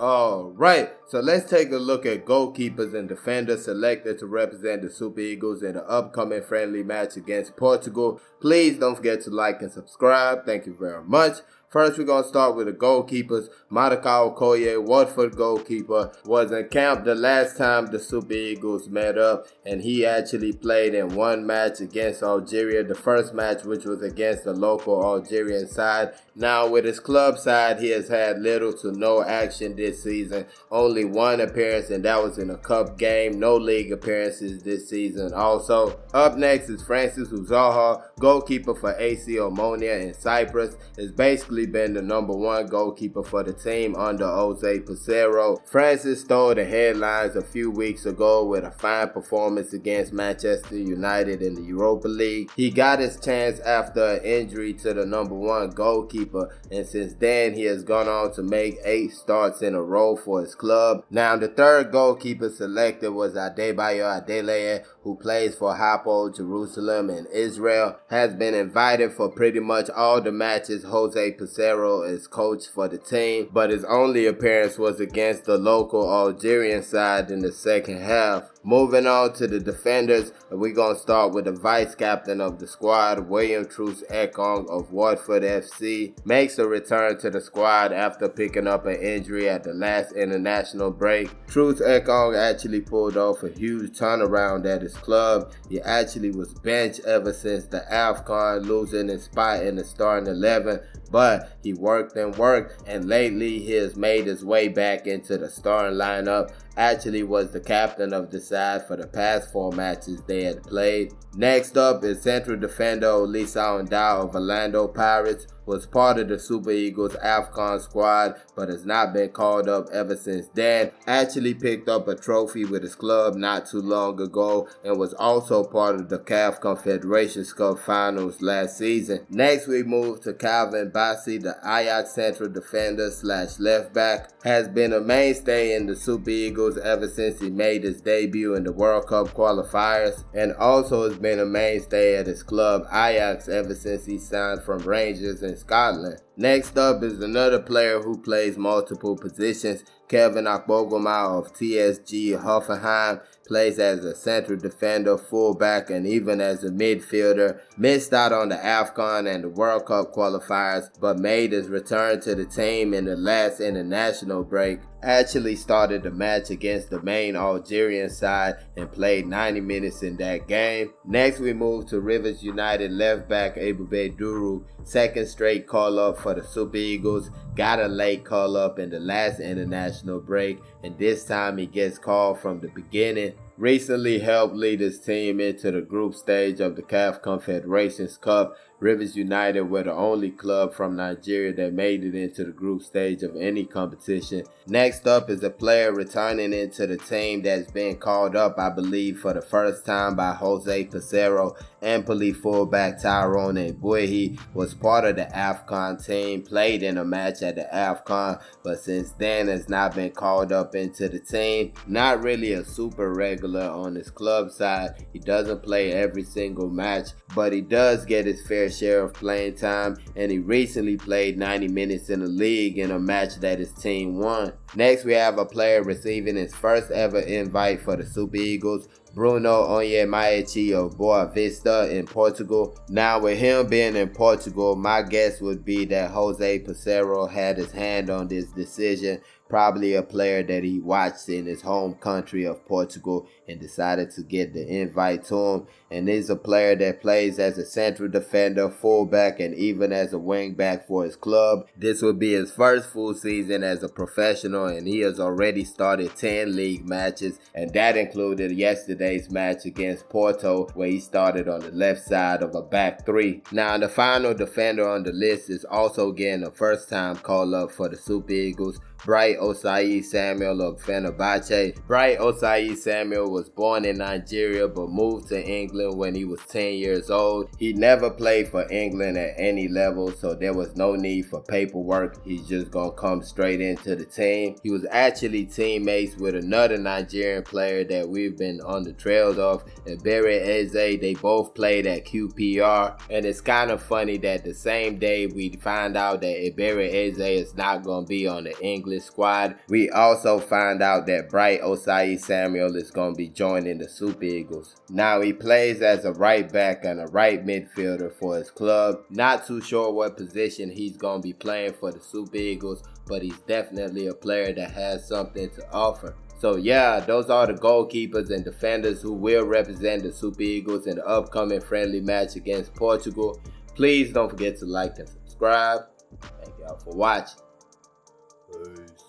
Alright, so let's take a look at goalkeepers and defenders selected to represent the Super Eagles in the upcoming friendly match against Portugal. Please don't forget to like and subscribe. Thank you very much. First, we're going to start with the goalkeepers. Madakao Okoye, Watford goalkeeper, was in camp the last time the Super Eagles met up, and he actually played in one match against Algeria, the first match which was against the local Algerian side. Now, with his club side, he has had little to no action this season. Only one appearance, and that was in a cup game. No league appearances this season also. Up next is Francis Uzaha, goalkeeper for AC Omonia in Cyprus. Is basically been the number one goalkeeper for the team under Jose Peseiro. Francis stole the headlines a few weeks ago with a fine performance against Manchester United in the Europa League. He got his chance after an injury to the number one goalkeeper, and since then he has gone on to make 8 starts in a row for his club. Now, the third goalkeeper selected was Adebayo Adeleye, who plays for Hapoel Jerusalem in Israel. Has been invited for pretty much all the matches Jose Peseiro is coach for the team, but his only appearance was against the local Algerian side in the second half. Moving on to the defenders, we're going to start with the vice captain of the squad, William Truce Ekong of Watford FC. Makes a return to the squad after picking up an injury at the last international break. Truce Ekong actually pulled off a huge turnaround at his club. He actually was benched ever since the AFCON, losing his spot in the starting 11. But he worked, and lately he has made his way back into the starting lineup. Actually was the captain of the side for the past 4 matches they had played. Next up is central defender Olisa Ondao of Orlando Pirates. Was part of the Super Eagles AFCON squad, but has not been called up ever since then. Actually picked up a trophy with his club not too long ago, and was also part of the CAF Confederations Cup finals last season. Next, we move to Calvin Bassey, the Ajax central defender / left back. Has been a mainstay in the Super Eagles ever since he made his debut in the World Cup qualifiers, and also has been a mainstay at his club Ajax ever since he signed from Rangers in Scotland. Next up is another player who plays multiple positions, Kevin Akpogoma of TSG Hoffenheim. Plays as a central defender, fullback, and even as a midfielder. Missed out on the AFCON and the World Cup qualifiers, but made his return to the team in the last international break. Actually started the match against the main Algerian side and played 90 minutes in that game. Next, we move to Rivers United left back Ebube Duru. Second straight call-up for the Super Eagles. Got a late call-up in the last international break, and this time he gets called from the beginning. Recently helped lead his team into the group stage of the CAF Confederations Cup. Rivers United were the only club from Nigeria that made it into the group stage of any competition. Next up is a player returning into the team that's been called up, I believe, for the first time by Jose Peseiro. Empoli fullback Tyrone Ebuehi was part of the AFCON team, played in a match at the AFCON, but since then has not been called up into the team. Not really a super regular on his club side. He doesn't play every single match, but he does get his fair share of playing time, and he recently played 90 minutes in the league in a match that his team won. Next, we have a player receiving his first ever invite for the Super Eagles, Bruno Onyemaechi of Boa Vista in Portugal. Now, with him being in Portugal, my guess would be that Jose Peseiro had his hand on this decision. Probably a player that he watched in his home country of Portugal and decided to get the invite to him. And is a player that plays as a central defender, fullback, and even as a wingback for his club. This will be his first full season as a professional, and he has already started 10 league matches, and that included yesterday's match against Porto, where he started on the left side of a back 3. Now, the final defender on the list is also getting a first-time call-up for the Super Eagles, Bright Osayi Samuel of Fenerbahce. Bright Osayi Samuel was born in Nigeria but moved to England when he was 10 years old. He never played for England at any level, so there was no need for paperwork. He's just gonna come straight into the team. He was actually teammates with another Nigerian player that we've been on the the trails of Iberi Eze. They both played at QPR, and it's kind of funny that the same day we find out that Iberi Eze is not going to be on the English squad, we also find out that Bright Osai Samuel is going to be joining the Super Eagles. Now he plays as a right back and a right midfielder for his club. Not too sure what position he's going to be playing for the Super Eagles, but he's definitely a player that has something to offer. So yeah, those are the goalkeepers and defenders who will represent the Super Eagles in the upcoming friendly match against Portugal. Please don't forget to like and subscribe. Thank y'all for watching. Peace.